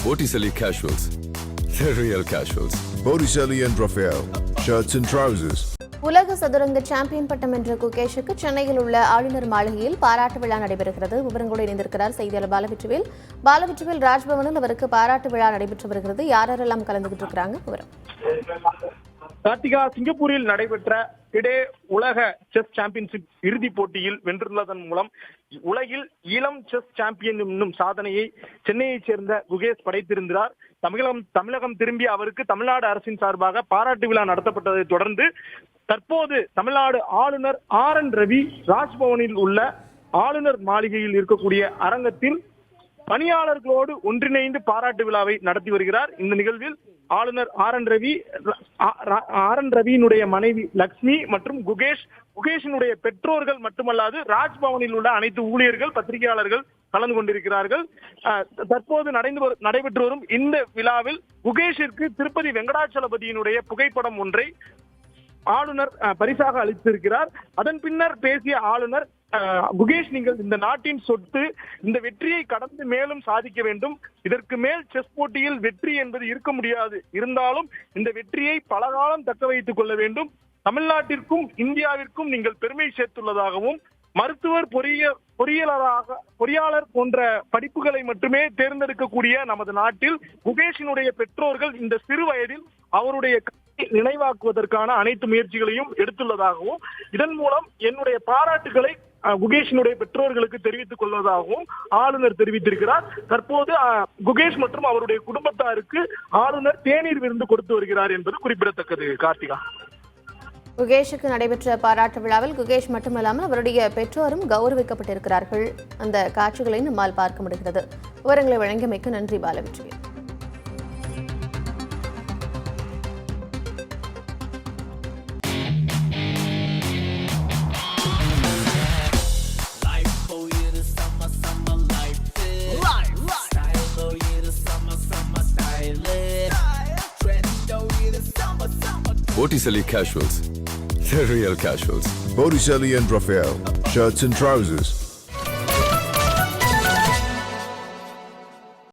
Botticelli Casuals. The real casuals. Botticelli and Raphael, shirts and trousers. உலக சதுரங்க champion பட்டம் வென்ற குகேஷுக்கு சென்னையில் உள்ள ஆளுநர் மாளிகையில் பாராட்டு விழா நடைபெறுகிறது. விவரங்களோடு இணைந்திருக்கிறார் செய்தியாளர் பாலவெற்றிவேல். ராஜ்பவனில் அவருக்கு பாராட்டு விழா நடைபெற்று வருகிறது. யாரெல்லாம் கலந்துகிட்டு இருக்கிறாங்க விவரம்? கார்த்திகா, சிங்கப்பூரில் நடைபெற்ற இடே உலக செஸ் சாம்பியன்ஷிப் இறுதிப் போட்டியில் வென்றுள்ளதன் மூலம் உலகில் இளம் செஸ் சாம்பியன் என்னும் சாதனையை சென்னையைச் சேர்ந்த குகேஷ் படைத்திருந்தார். தமிழகம் திரும்பிய அவருக்கு தமிழ்நாடு அரசின் சார்பாக பாராட்டு விழா நடத்தப்பட்டதை தொடர்ந்து தற்போது தமிழ்நாடு ஆளுநர் RN ரவி ராஜ்பவனில் உள்ள ஆளுநர் மாளிகையில் இருக்கக்கூடிய அரங்கத்தில் பணியாளர்களோடு ஒன்றிணைந்து பாராட்டு விழாவை நடத்தி வருகிறார். இந்த நிகழ்வில் ஆளுநர் RN ரவியினுடைய மனைவி லக்ஷ்மி மற்றும் குகேஷினுடைய பெற்றோர்கள் மட்டுமல்லாது ராஜ்பவனில் உள்ள அனைத்து ஊழியர்கள், பத்திரிகையாளர்கள் கலந்து கொண்டிருக்கிறார்கள். தற்போது நடைபெற்று வரும் இந்த விழாவில் குகேஷிற்கு திருப்பதி வெங்கடாச்சலபதியினுடைய புகைப்படம் ஒன்றை ஆளுநர் பரிசாக அளித்திருக்கிறார். அதன் பின்னர் பேசிய ஆளுநர், குகேஷ், நீங்கள் இந்த நாட்டின் சொத்து, இந்த வெற்றியை கடந்து மேலும் சாதிக்க வேண்டும். இதற்கு மேல் செஸ் போட்டியில் வெற்றி என்பது இருக்க முடியாது. இருந்தாலும் இந்த வெற்றியை பலகாலம் தக்க வைத்துக் கொள்ள வேண்டும். தமிழ்நாட்டிற்கும் இந்தியாவிற்கும் நீங்கள் பெருமை சேர்த்துள்ளதாகவும், மருத்துவர், பொறியாளர் போன்ற படிப்புகளை மட்டுமே தேர்ந்தெடுக்கக்கூடிய நமது நாட்டில் குகேஷினுடைய பெற்றோர்கள் இந்த சிறு வயதில் அவருடைய நினைவாக்குவதற்கான அனைத்து முயற்சிகளையும் எடுத்துள்ளதாகவும், இதன் மூலம் என்னுடைய பாராட்டுகளை குகேஷினுடைய பெற்றோர்களுக்கு தெரிவித்துக் கொள்வதாகவும் ஆளுநர் தெரிவித்திருக்கிறார். தற்போது குகேஷ் மற்றும் அவருடைய குடும்பத்தாருக்கு ஆளுநர் தேநீர் விருந்து கொடுத்து வருகிறார் என்பது குறிப்பிடத்தக்கது. கார்த்திகா, குகேஷுக்கு நடைபெற்ற பாராட்டு விழாவில் குகேஷ் மட்டுமல்லாமல் அவருடைய பெற்றோரும் கௌரவிக்கப்பட்டிருக்கிறார்கள். அந்த காட்சிகளை நம்மால் பார்க்க முடிகிறது. விவரங்களை வழங்கியமைக்கு நன்றி Balavetrivel. Botticelli Casuals. The real casuals. Botticelli and Raphael, shirts and trousers.